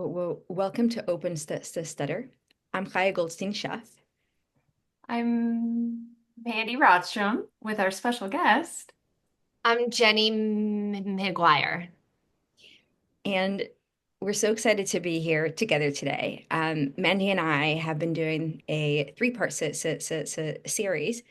Welcome to Stutter. I'm Chaya Goldstein, chef, I'm Mandy Rodstrom with our special guest. I'm Jenny McGuire. and we're so excited to be here together today. Mandy and I have been doing a three-part series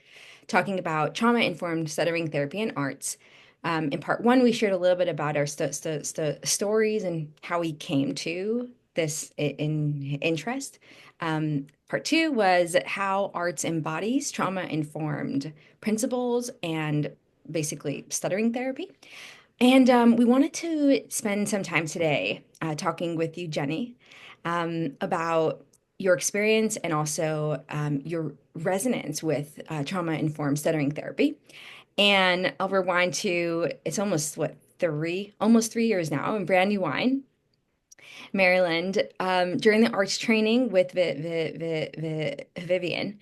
talking about trauma-informed stuttering therapy and arts. In part one, we shared a little bit about our stories and how we came to this in interest. Part two was how arts embodies trauma-informed principles and basically stuttering therapy. And we wanted to spend some time today talking with you, Jenny, about your experience and also your resonance with trauma-informed stuttering therapy. And I'll rewind to it's almost what almost 3 years now in Brandywine, Maryland, during the arts training with Vivian.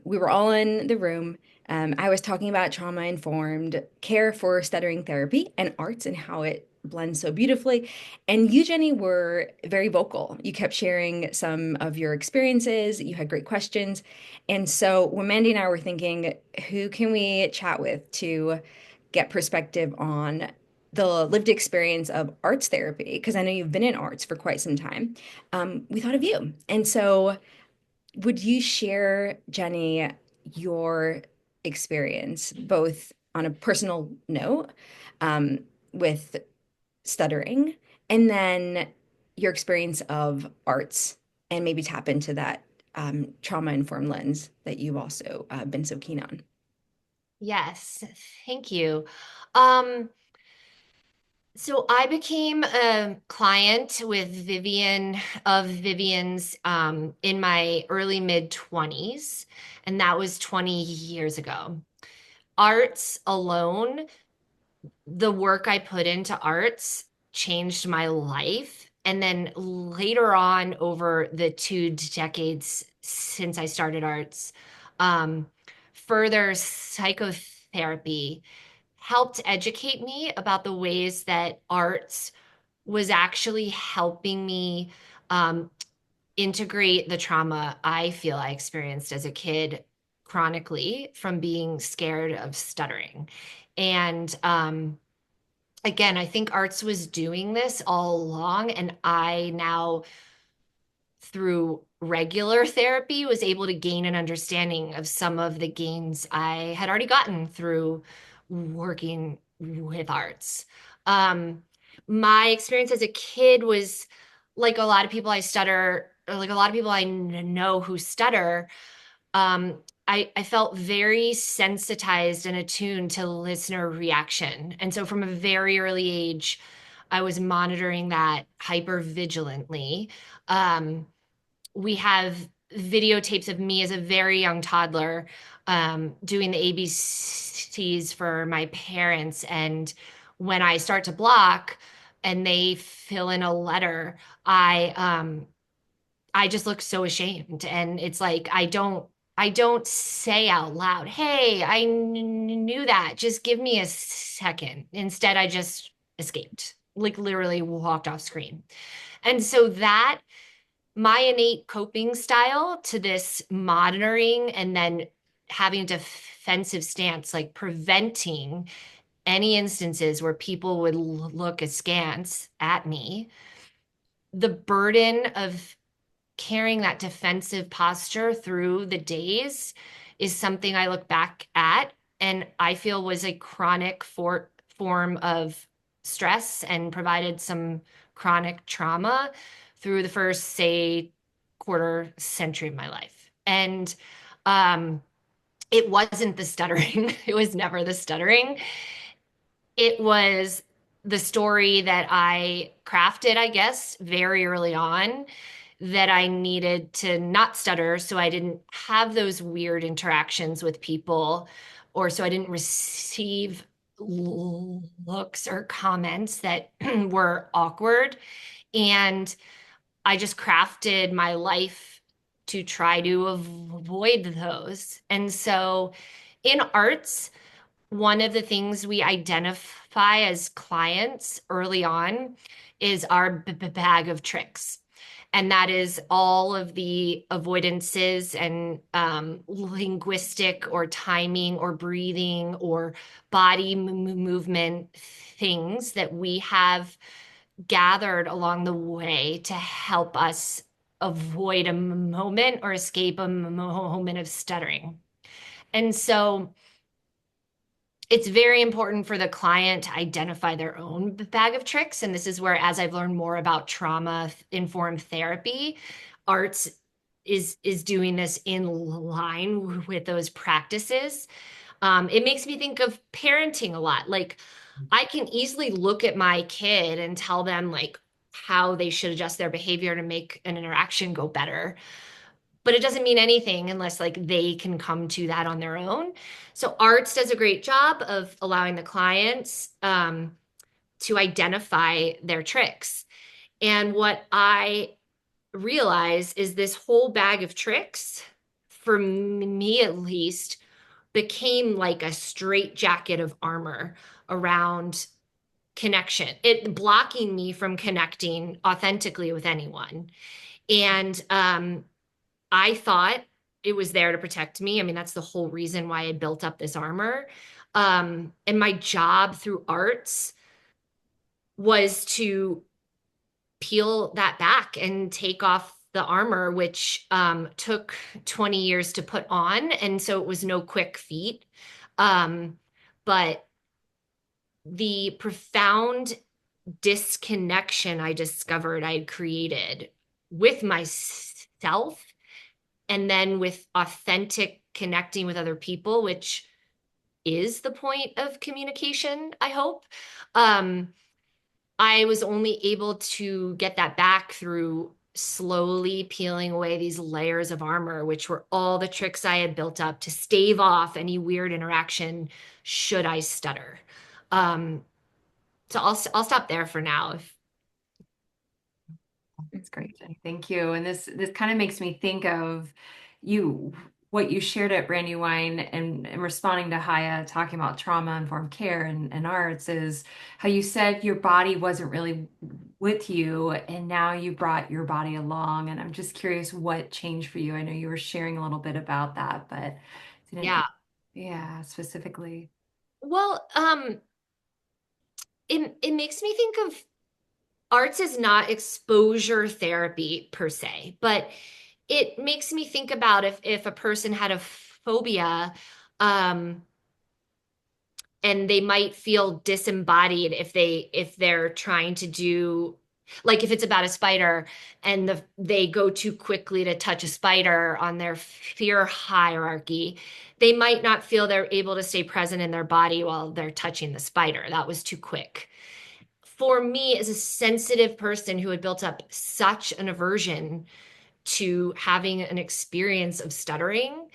We were all in the room. I was talking about trauma-informed care for stuttering therapy and arts and how it blends so beautifully. And you, Jenny, were very vocal. You kept sharing some of your experiences. You had great questions. And so when Mandy and I were thinking, who can we chat with to get perspective on the lived experience of arts therapy, because I know you've been in arts for quite some time, we thought of you. And so, would you share, Jenny, your experience, both on a personal note with stuttering, and then your experience of arts, and maybe tap into that trauma-informed lens that you've also been so keen on? Yes, thank you. Um, so I became a client with Vivian's in my early mid 20s, and that was 20 years ago. Arts alone, the work I put into arts changed my life. And then later on, over the 2 decades since I started arts, um, further psychotherapy helped educate me about the ways that arts was actually helping me um, integrate the trauma I feel I experienced as a kid chronically from being scared of stuttering. And again, I think arts was doing this all along, and I now, through regular therapy, was able to gain an understanding of some of the gains I had already gotten through working with arts. Um, my experience as a kid was like a lot of people I stutter, or like a lot of people I know who stutter. I felt very sensitized and attuned to listener reaction. And so from a very early age, I was monitoring that hyper vigilantly. Um, we have videotapes of me as a very young toddler doing the ABCs for my parents. And when I start to block and they fill in a letter, I just look so ashamed. And it's like I don't say out loud, "Hey, I knew that. Just give me a second." Instead, I just escaped, like literally walked off screen. And so that my innate coping style to this monitoring and then having a defensive stance, like preventing any instances where people would look askance at me, the burden of carrying that defensive posture through the days is something I look back at and I feel was a chronic form of stress and provided some chronic trauma through the first, say, quarter century of my life. And um, it wasn't the stuttering, it was never the stuttering. It was the story that I crafted, I guess, very early on that I needed to not stutter so I didn't have those weird interactions with people or so I didn't receive looks or comments that were awkward. And I just crafted my life to try to avoid those. And so in arts, one of the things we identify as clients early on is our bag of tricks. And that is all of the avoidances and linguistic or timing or breathing or body movement things that we have gathered along the way to help us avoid a moment or escape a moment of stuttering. And so it's very important for the client to identify their own bag of tricks. And this is where, as I've learned more about trauma informed therapy, arts is doing this in line with those practices. It makes me think of parenting a lot. Like, I can easily look at my kid and tell them like how they should adjust their behavior to make an interaction go better, but it doesn't mean anything unless like they can come to that on their own. So arts does a great job of allowing the clients to identify their tricks. And what I realize is this whole bag of tricks, for me at least, became like a straight jacket of armor around connection, it blocking me from connecting authentically with anyone. And I thought it was there to protect me. I mean, that's the whole reason why I built up this armor. And my job through arts was to peel that back and take off the armor, which took 20 years to put on. And so it was no quick feat. But the profound disconnection I discovered I had created with myself and then with authentic connecting with other people, which is the point of communication, I hope. Um, I was only able to get that back through slowly peeling away these layers of armor, which were all the tricks I had built up to stave off any weird interaction should I stutter. Um, so I'll stop there for now. If It's great, Jenny. Thank you. And this kind of makes me think of you, what you shared at Brandywine and responding to Haya talking about trauma-informed care and arts is how you said your body wasn't really with you and now you brought your body along. And I'm just curious what changed for you. I know you were sharing a little bit about that, but didn't, yeah, yeah, specifically. well, it makes me think of arts as not exposure therapy per se, but it makes me think about if a person had a phobia, um, and they might feel disembodied if they're trying to do, like if it's about a spider and they go too quickly to touch a spider on their fear hierarchy, they might not feel they're able to stay present in their body while they're touching the spider. That was too quick. For me, as a sensitive person who had built up such an aversion to having an experience of stuttering,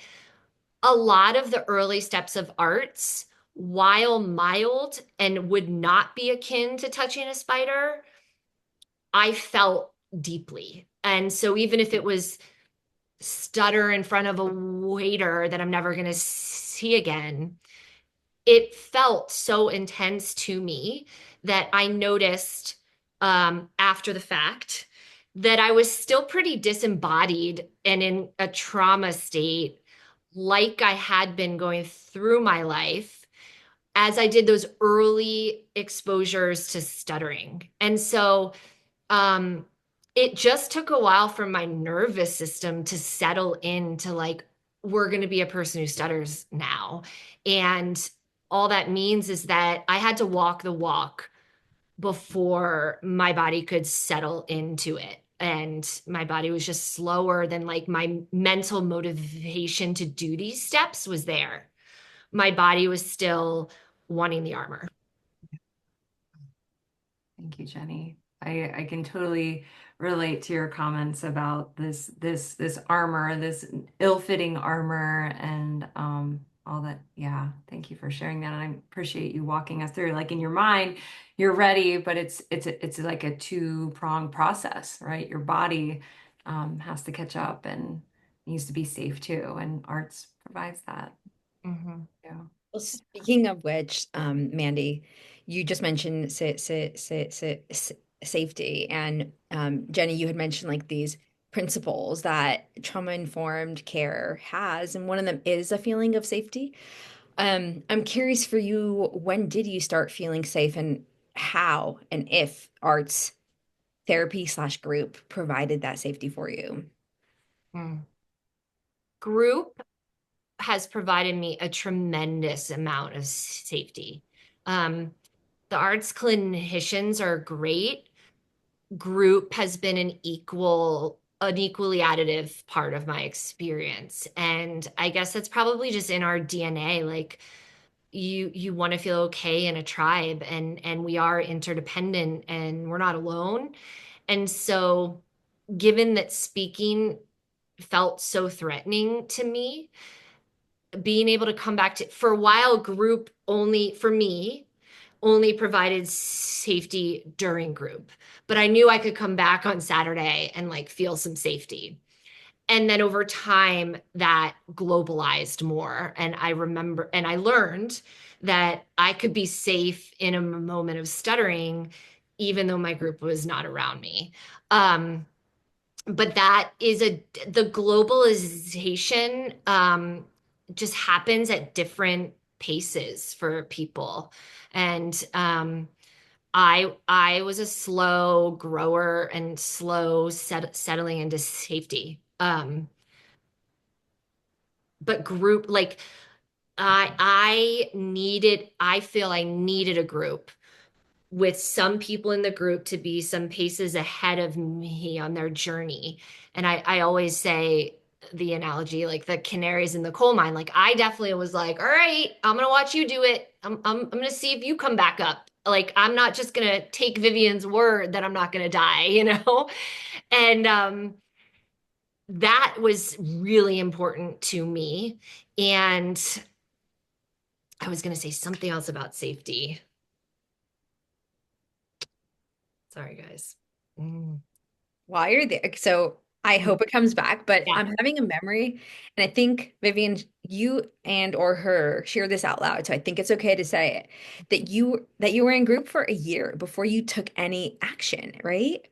a lot of the early steps of arts, while mild and would not be akin to touching a spider, I felt deeply. And so even if it was stutter in front of a waiter that I'm never going to see again, it felt so intense to me that I noticed after the fact that I was still pretty disembodied and in a trauma state, like I had been going through my life as I did those early exposures to stuttering. And so um, it just took a while for my nervous system to settle into like, we're going to be a person who stutters now. And all that means is that I had to walk the walk before my body could settle into it. And my body was just slower than like my mental motivation to do these steps was there. My body was still wanting the armor. Thank you, Jenny. I can totally relate to your comments about this armor, this ill-fitting armor and all that. Yeah, thank you for sharing that. And I appreciate you walking us through. Like in your mind, you're ready, but it's like a two-pronged process, right? Your body has to catch up and needs to be safe too, and arts provides that. Mhm. Yeah. Well, speaking of which, Mandy, you just mentioned safety, and Jenny, you had mentioned like these principles that trauma-informed care has, and one of them is a feeling of safety. I'm curious for you, when did you start feeling safe, and how and if arts therapy slash group provided that safety for you? Mm. Group has provided me a tremendous amount of safety. Um, the arts clinicians are great. Group has been an equally additive part of my experience. And I guess that's probably just in our DNA. Like you want to feel okay in a tribe, and we are interdependent and we're not alone. And so given that speaking felt so threatening to me, being able to come back to, for a while, group only for me only provided safety during group, but I knew I could come back on Saturday and like feel some safety. And then over time that globalized more, and I remember and I learned that I could be safe in a moment of stuttering even though my group was not around me. um, but that is the globalization just happens at different paces for people. And I was a slow grower and slow settling into safety. But group, like I feel I needed a group with some people in the group to be some paces ahead of me on their journey. And I always say the analogy, like the canaries in the coal mine. Like I definitely was like, all right, I'm gonna watch you do it. I'm gonna see if you come back up. Like I'm not just gonna take Vivian's word that I'm not gonna die, you know? And that was really important to me. And I was gonna say something else about safety. Sorry, guys. Mm. While you're there. So I hope it comes back, but Yeah. I'm having a memory, and I think Vivian, you and or her share this out loud, so I think it's okay to say it, that you were in group for a year before you took any action, right?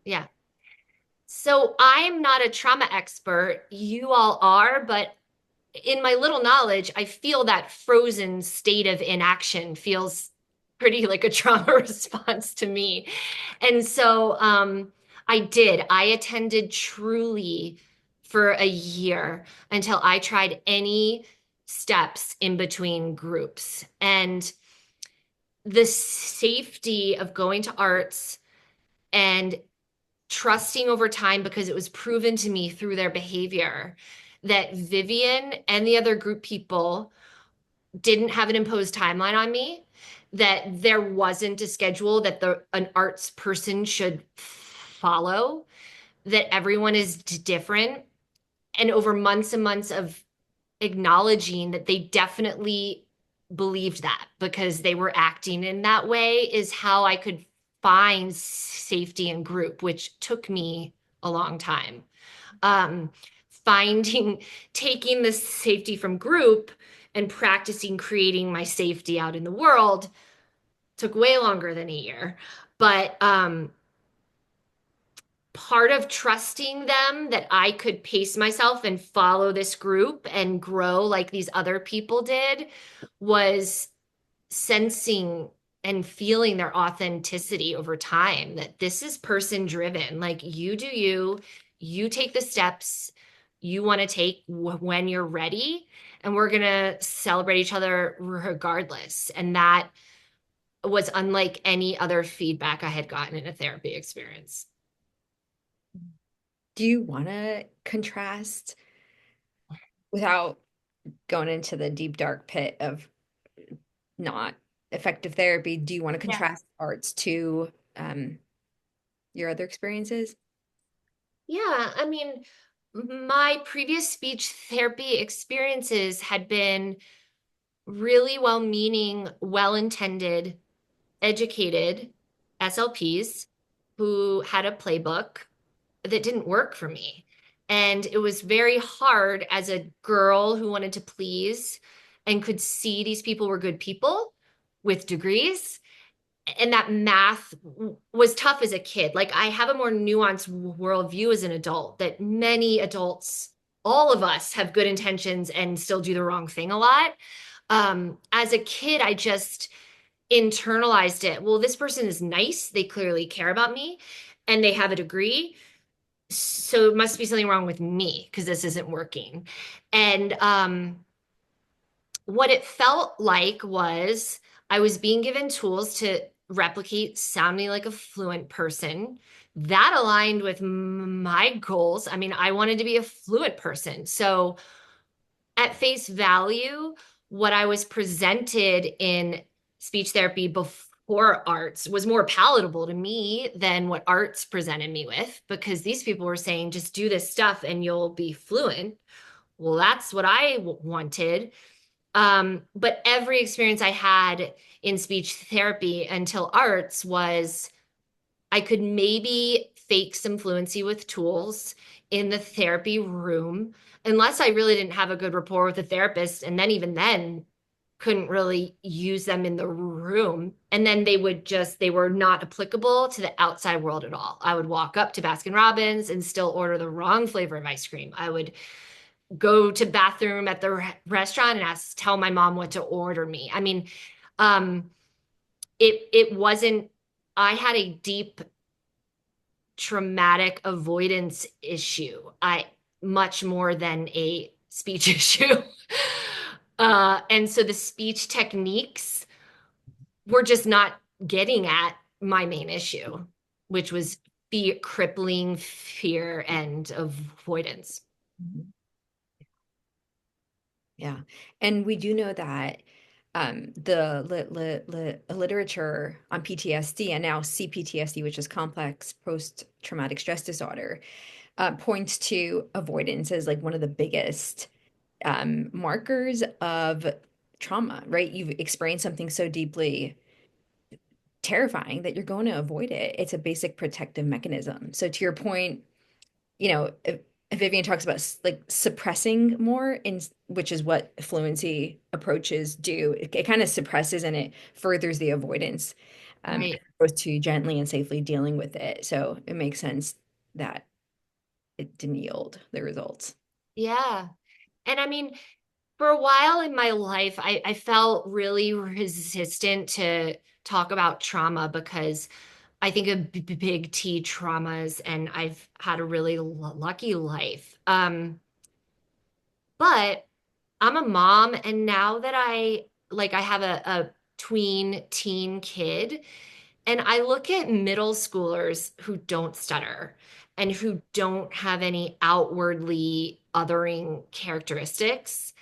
Yeah. So I'm not a trauma expert. You all are, but in my little knowledge, I feel that frozen state of inaction feels pretty like a trauma response to me. And so I did. I attended Truly for a year until I tried any steps in between groups. And the safety of going to arts and trusting over time, because it was proven to me through their behavior that Vivian and the other group people didn't have an imposed timeline on me, that there wasn't a schedule that an arts person should follow, that everyone is different. And over months and months of acknowledging that they definitely believed that because they were acting in that way is how I could find safety in group, which took me a long time. Um, finding, taking the safety from group and practicing creating my safety out in the world took way longer than a year. But part of trusting them that I could pace myself and follow this group and grow like these other people did was sensing and feeling their authenticity over time, that this is person driven. Like you do you take the steps you want to take when you're ready, and we're going to celebrate each other regardless. And that was unlike any other feedback I had gotten in a therapy experience. Do you want to contrast, without going into the deep dark pit of not effective therapy, do you want to Yeah. contrast arts to your other experiences? Yeah, I mean, my previous speech therapy experiences had been really well-meaning, well-intended, educated SLPs who had a playbook that didn't work for me. And it was very hard as a girl who wanted to please and could see these people were good people with degrees, and that math was tough as a kid. Like I have a more nuanced worldview as an adult that many adults, all of us have good intentions and still do the wrong thing a lot. As a kid, I just internalized it. Well, this person is nice. They clearly care about me and they have a degree. So it must be something wrong with me because this isn't working. And what it felt like was I was being given tools to replicate sounding like a fluent person. That aligned with my goals. I mean, I wanted to be a fluent person. So, at face value, what I was presented in speech therapy before arts was more palatable to me than what arts presented me with, because these people were saying, just do this stuff and you'll be fluent. Well, that's what I wanted. But every experience I had in speech therapy until arts was I could maybe fake some fluency with tools in the therapy room, unless I really didn't have a good rapport with the therapist. And then, even then, couldn't really use them in the room. And then they were not applicable to the outside world at all. I would walk up to Baskin Robbins and still order the wrong flavor of ice cream. I would go to bathroom at the restaurant and tell my mom what to order me. I mean, um, it wasn't, I had a deep traumatic avoidance issue. I much more than a speech issue. And so the speech techniques were just not getting at my main issue, which was fear, crippling fear and avoidance. Mhm. Yeah. And we do know that the literature on PTSD and now CPTSD, which is complex post-traumatic stress disorder, points to avoidance as like one of the biggest markers of trauma, right? You've experienced something so deeply terrifying that you're going to avoid it. It's a basic protective mechanism. So to your point, if Vivian talks about like suppressing more, which is what fluency approaches do, it kind of suppresses and it furthers the avoidance, as Right. opposed to gently and safely dealing with it. So it makes sense that it didn't yield the results. Yeah. And I mean, for a while in my life, I felt really resistant to talk about trauma because I think of big T traumas, and I've had a really lucky life. But I'm a mom, and now that I have a tween teen kid, and I look at middle schoolers who don't stutter and who don't have any outwardly othering characteristics.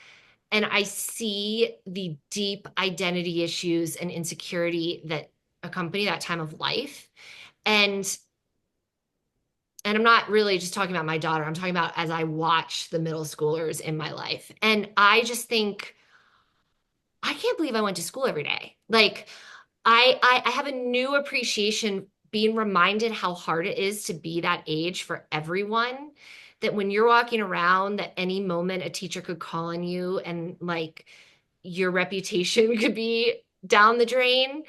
And I see the deep identity issues and insecurity that accompany that time of life. And I'm not really just talking about my daughter. I'm talking about as I watch the middle schoolers in my life. And I just think, I can't believe I went to school every day. Like I have a new appreciation being reminded how hard it is to be that age for everyone. That when you're walking around, that any moment a teacher could call on you and like your reputation could be down the drain.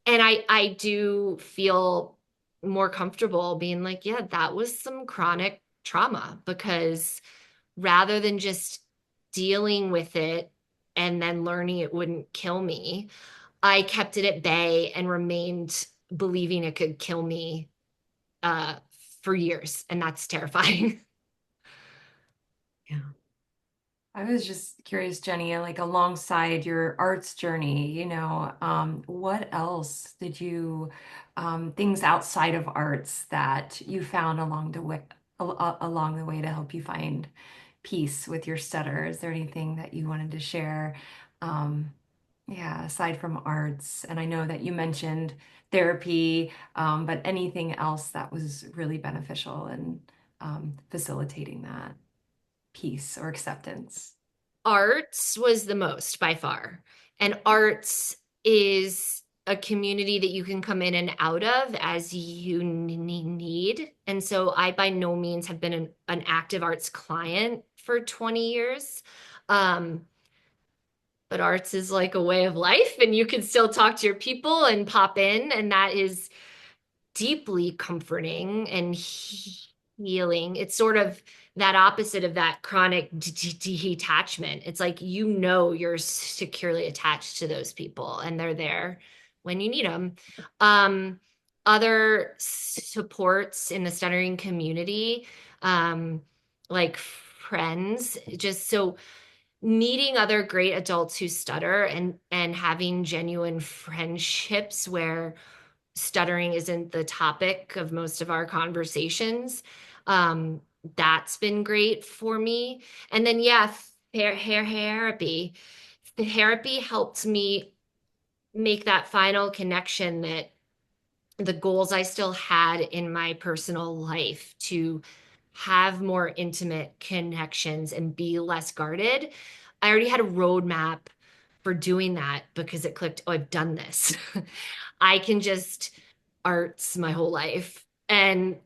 And I do feel more comfortable being like, yeah, that was some chronic trauma, because rather than just dealing with it and then learning it wouldn't kill me, I kept it at bay and remained believing it could kill me uh, for years. And that's terrifying. Yeah. I was just curious, Jenny, like alongside your arts journey, what else did you, things outside of arts that you found along the way to help you find peace with your stutter? Is there anything that you wanted to share? Um, yeah, aside from arts, and I know that you mentioned therapy, but anything else that was really beneficial in facilitating that peace or acceptance? Arts was the most by far. And arts is a community that you can come in and out of as you need. And so I by no means have been an active arts client for 20 years. Um, but arts is like a way of life, and you can still talk to your people and pop in, and that is deeply comforting and healing. It's sort of that opposite of that chronic detachment. It's like you know you're securely attached to those people and they're there when you need them. Um, Other supports in the stuttering community, um, like friends, just so meeting other great adults who stutter and having genuine friendships where stuttering isn't the topic of most of our conversations. Um, that's been great for me. And then, yeah, hair therapy. The therapy helped me make that final connection that the goals I still had in my personal life to have more intimate connections and be less guarded. I already had a roadmap for doing that because it clicked, oh, I've done this. I can just arts my whole life. And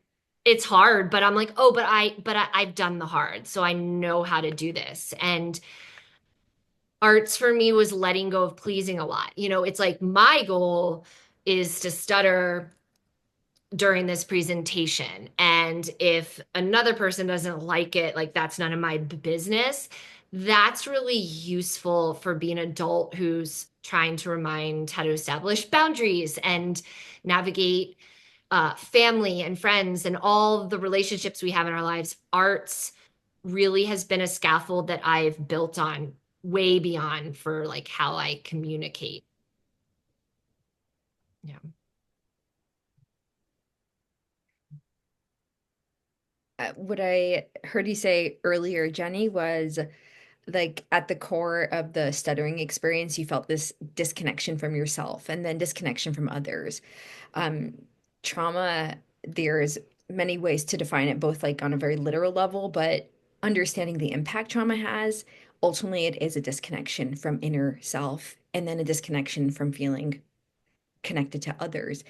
it's hard, but I'm like, oh, I've done the hard. So I know how to do this. And arts for me was letting go of pleasing a lot. It's like my goal is to stutter during this presentation. And if another person doesn't like it, like that's none of my business. That's really useful for being an adult who's trying to remind how to establish boundaries and navigate family and friends and all the relationships we have in our lives. Arts really has been a scaffold that I've built on way beyond for like how I communicate. Yeah. What I heard you say earlier, Jenny, was like at the core of the stuttering experience, you felt this disconnection from yourself and then disconnection from others. Um, Trauma, there's many ways to define it, both like on a very literal level, but understanding the impact trauma has, ultimately it is a disconnection from inner self and then a disconnection from feeling connected to others.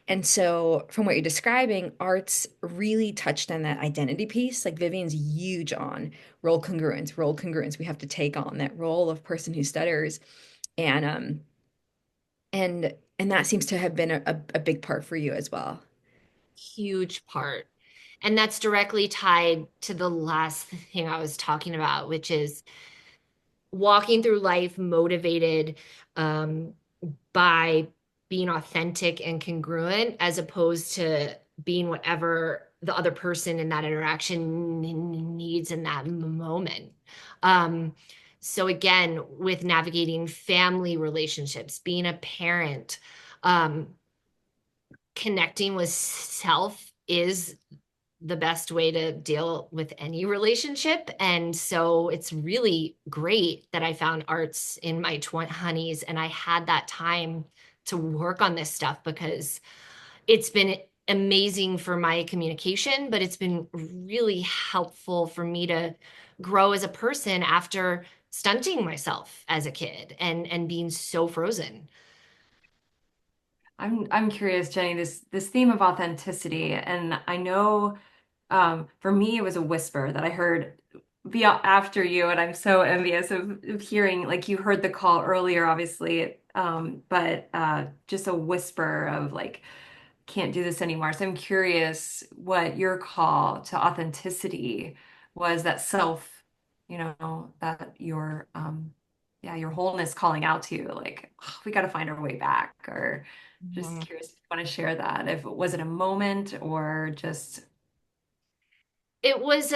And so, from what you're describing, arts really touched on that identity piece. Like Vivian's huge on role congruence, role congruence. We have to take on that role of person who stutters, and and that seems to have been a big part for you as well. Huge part. And that's directly tied to the last thing I was talking about, which is walking through life motivated um, by being authentic and congruent as opposed to being whatever the other person in that interaction needs in that moment. Um, so again, with navigating family relationships, being a parent, um, connecting with self is the best way to deal with any relationship. And so it's really great that I found arts in my 20s and I had that time to work on this stuff because it's been amazing for my communication, but it's been really helpful for me to grow as a person after stunting myself as a kid and being so frozen. I'm curious, Jenny, this theme of authenticity, and I know for me it was a whisper that I heard be after you, and I'm so envious of hearing like you heard the call earlier, obviously, but just a whisper of like can't do this anymore. So I'm curious what your call to authenticity was, that self, that your yeah, your wholeness calling out to you, like, "Oh, we got to find our way back," or just Mhm. curious if you want to share that. If was it a moment or just It was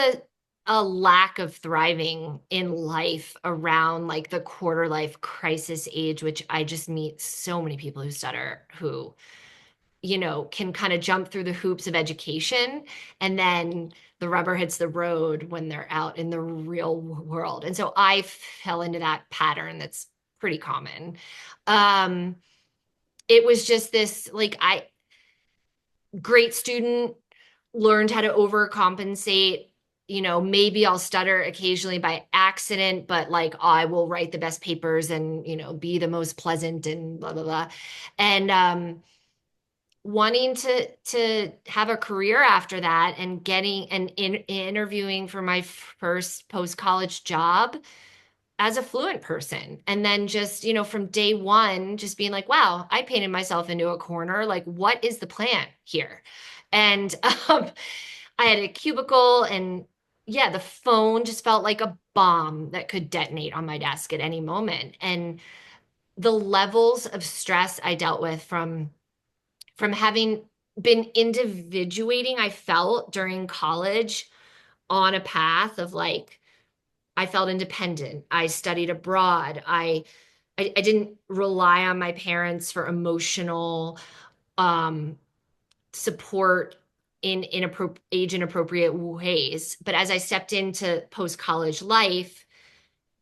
a lack of thriving in life around like the quarter life crisis age, which I just meet so many people who stutter who, can kind of jump through the hoops of education and then the rubber hits the road when they're out in the real world. And so I fell into that pattern that's pretty common. Um, it was just this like I great student, learned how to overcompensate. Maybe I'll stutter occasionally by accident, but like I will write the best papers and, be the most pleasant and blah, blah, blah. And wanting to have a career after that and getting and interviewing for my first post-college job as a fluent person. And then just, from day one, just being like, wow, I painted myself into a corner. Like, what is the plan here? And I had a cubicle, and yeah, the phone just felt like a bomb that could detonate on my desk at any moment. And the levels of stress I dealt with from having been individuating, I felt during college on a path of like, I felt independent. I studied abroad. I didn't rely on my parents for emotional um, support in age inappropriate ways. But as I stepped into post college life,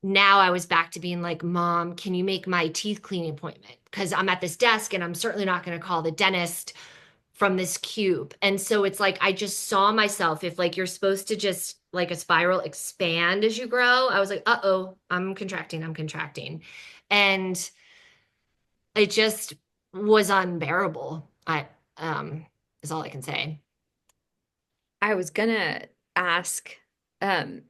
now I was back to being like, Mom, can you make my teeth cleaning appointment? Because I'm at this desk and I'm certainly not going to call the dentist from this cube. And so it's like I just saw myself, if like you're supposed to just like a spiral expand as you grow, I was like, uh-oh, I'm contracting, I'm contracting. And it just was unbearable. I is all I can say. I was gonna ask,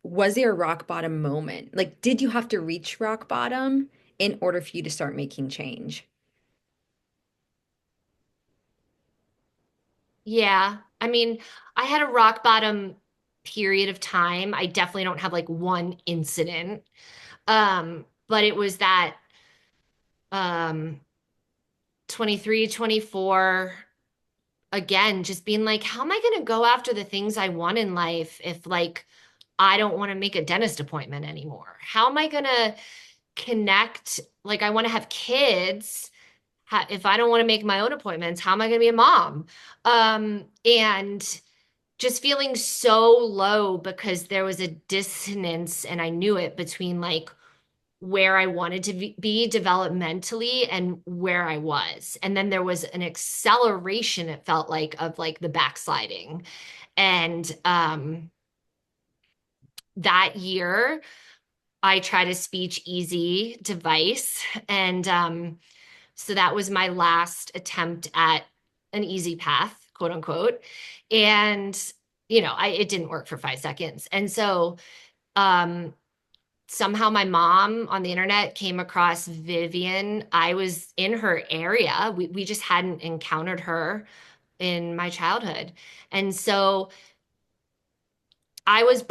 was there a rock bottom moment? Like, did you have to reach rock bottom in order for you to start making change? Yeah. I mean, I had a rock bottom period of time. I definitely don't have like one incident. But it was that um 23, 24, again, just being like, how am I going to go after the things I want in life if like I don't want to make a dentist appointment anymore? How am I going to connect? Like, I want to have kids. If I don't want to make my own appointments, how am I going to be a mom? And just feeling so low because there was a dissonance, and I knew it, between like where I wanted to be developmentally and where I was. And then there was an acceleration, it felt like, of like the backsliding. And that year, I tried a speech easy device. And so that was my last attempt at an easy path, quote unquote. And, it didn't work for 5 seconds. And so, um, somehow my mom on the internet came across Vivian. I was in her area. We just hadn't encountered her in my childhood. And so I was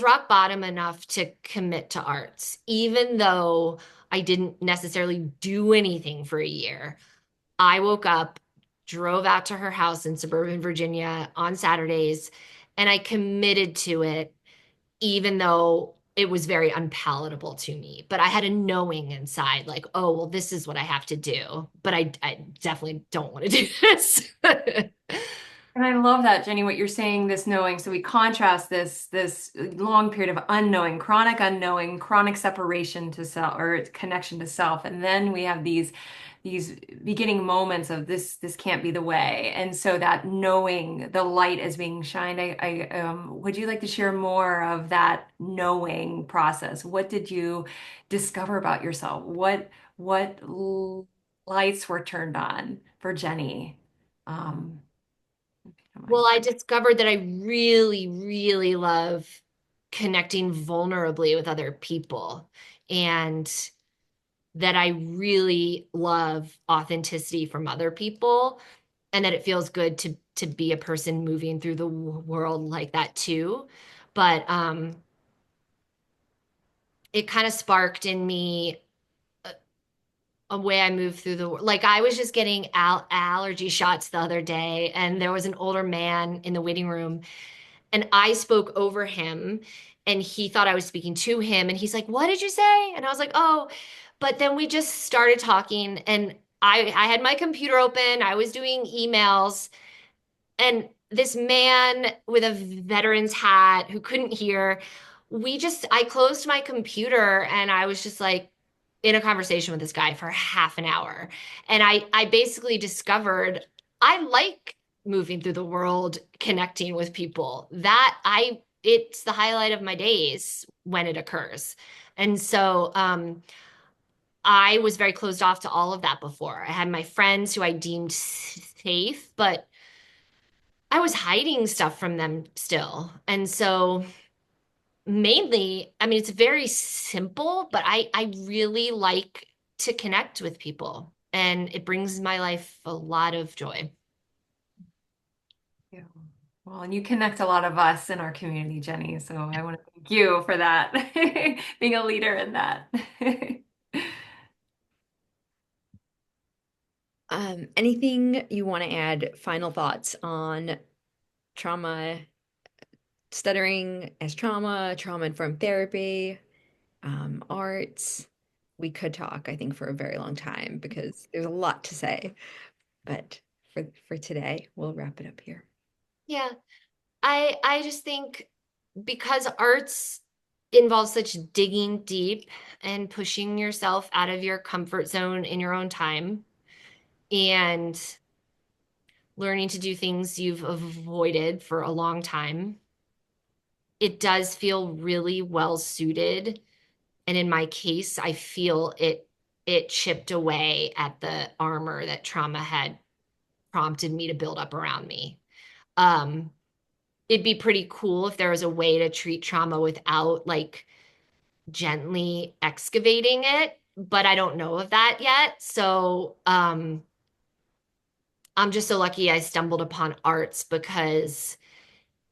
rock bottom enough to commit to arts, even though I didn't necessarily do anything for a year. I woke up, drove out to her house in suburban Virginia on Saturdays, and I committed to it, even though it was very unpalatable to me. But I had a knowing inside, like, oh, well, this is what I have to do. But I definitely don't want to do this. And I love that, Jenny, what you're saying, this knowing. So we contrast this long period of unknowing, chronic unknowing, chronic separation to self or connection to self. And then we have these beginning moments of this can't be the way. And so that knowing, the light is being shined. Would you like to share more of that knowing process? What did you discover about yourself? What lights were turned on for Jenny? Um, Well, I discovered that I really, really love connecting vulnerably with other people, and that I really love authenticity from other people, and that it feels good to be a person moving through the world like that too. But it kind of sparked in me a way I move through the world. Like, I was just getting allergy shots the other day, and there was an older man in the waiting room, and I spoke over him, and he thought I was speaking to him, and he's like, "What did you say?" And I was like, "Oh," but then we just started talking, and I had my computer open, I was doing emails, and this man with a veteran's hat who couldn't hear, I closed my computer, and I was just like in a conversation with this guy for half an hour. And I basically discovered I like moving through the world, connecting with people. It's the highlight of my days when it occurs. And so I was very closed off to all of that before. I had my friends who I deemed safe, but I was hiding stuff from them still. And so mainly, I mean, it's very simple, but I really like to connect with people, and it brings my life a lot of joy. Yeah. Well, and you connect a lot of us in our community, Jenny. So I want to thank you for that, being a leader in that. Anything you want to add? Final thoughts on trauma, stuttering as trauma, trauma-informed therapy, arts. We could talk, I think, for a very long time because there's a lot to say. But for today, we'll wrap it up here. Yeah, I just think because arts involves such digging deep and pushing yourself out of your comfort zone in your own time and learning to do things you've avoided for a long time, it does feel really well suited. And in my case, I feel it chipped away at the armor that trauma had prompted me to build up around me. Um, it'd be pretty cool if there was a way to treat trauma without like gently excavating it, but I don't know of that yet. So, I'm just so lucky I stumbled upon arts because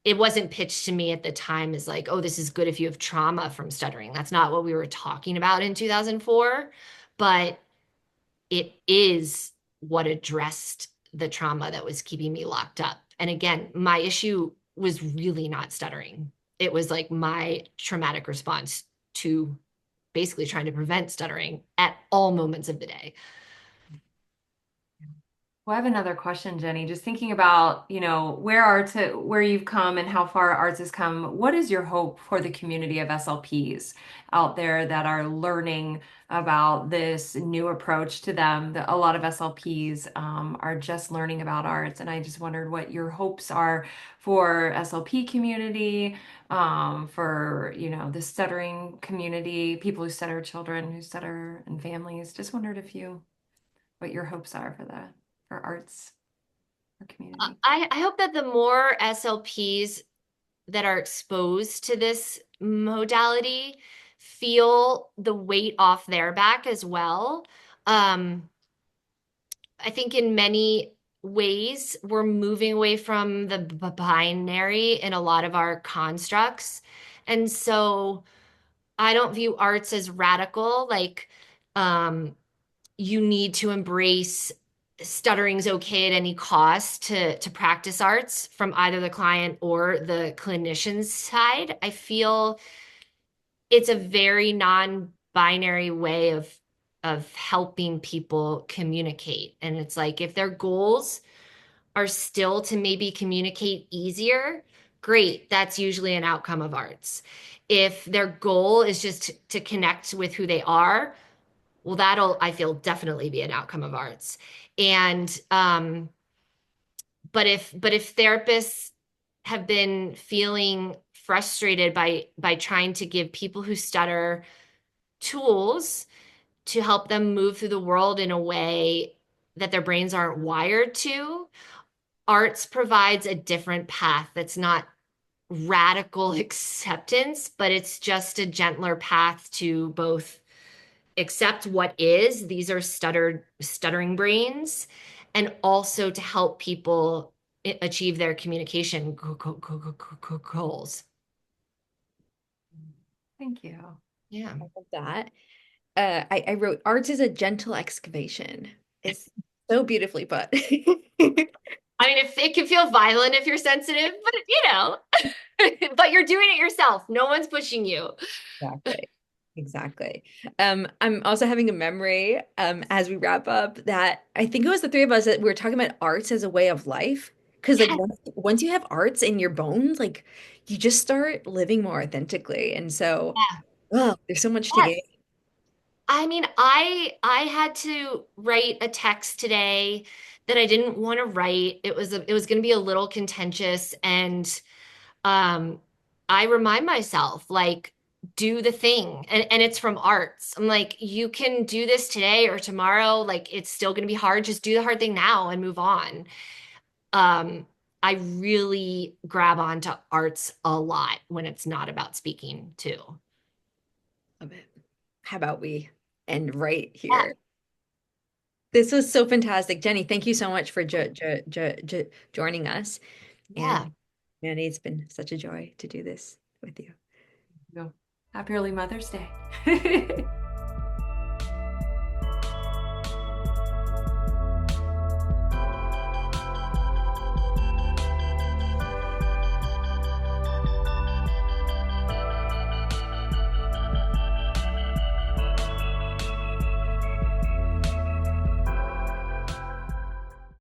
it wasn't pitched to me at the time as like, oh, this is good if you have trauma from stuttering. That's not what we were talking about in 2004, but it is what addressed the trauma that was keeping me locked up. And again, my issue was really not stuttering. It was like my traumatic response to basically trying to prevent stuttering at all moments of the day. Well, I have another question, Jenny. Just thinking about, where you've come and how far arts has come. What is your hope for the community of SLPs out there that are learning about this new approach to them? A lot of SLPs are just learning about arts, and I just wondered what your hopes are for SLP community, for, the stuttering community, people who stutter, children who stutter, and families. Just wondered what your hopes are for that for arts or community. I hope that the more SLPs that are exposed to this modality feel the weight off their back as well. Um, I think in many ways we're moving away from the binary in a lot of our constructs. And so I don't view arts as radical, like you need to embrace stuttering's okay at any cost to practice arts from either the client or the clinician's side. I feel it's a very non-binary way of helping people communicate. And it's like if their goals are still to maybe communicate easier, great. That's usually an outcome of arts. If their goal is just to connect with who they are, well, that'll, I feel, definitely be an outcome of arts. And but if therapists have been feeling frustrated by trying to give people who stutter tools to help them move through the world in a way that their brains aren't wired to, arts provides a different path that's not radical acceptance, but it's just a gentler path to both accept what is, these are stuttering brains, and also to help people achieve their communication goals. Thank you. Yeah. I love that. I wrote arts is a gentle excavation. It's so beautifully put. I mean, if it can feel violent if you're sensitive, but but you're doing it yourself. No one's pushing you. Exactly. Exactly. I'm also having a memory as we wrap up that I think it was the three of us that we were talking about arts as a way of life. Because like Yeah. once you have arts in your bones, like you just start living more authentically. And so, oh, there's so much to gain. Yes. I mean, I had to write a text today that I didn't want to write. It was going to be a little contentious, and um I remind myself like do the thing, and it's from arts. I'm like, you can do this today or tomorrow, like it's still going to be hard, just do the hard thing now and move on. um I really grab onto arts a lot when it's not about speaking too. Love it. How about we end right Yeah. here? This was so fantastic. Jenny, thank you so much for joining us. And Yeah. Mandy, it's been such a joy to do this with you. Happy early Mother's Day.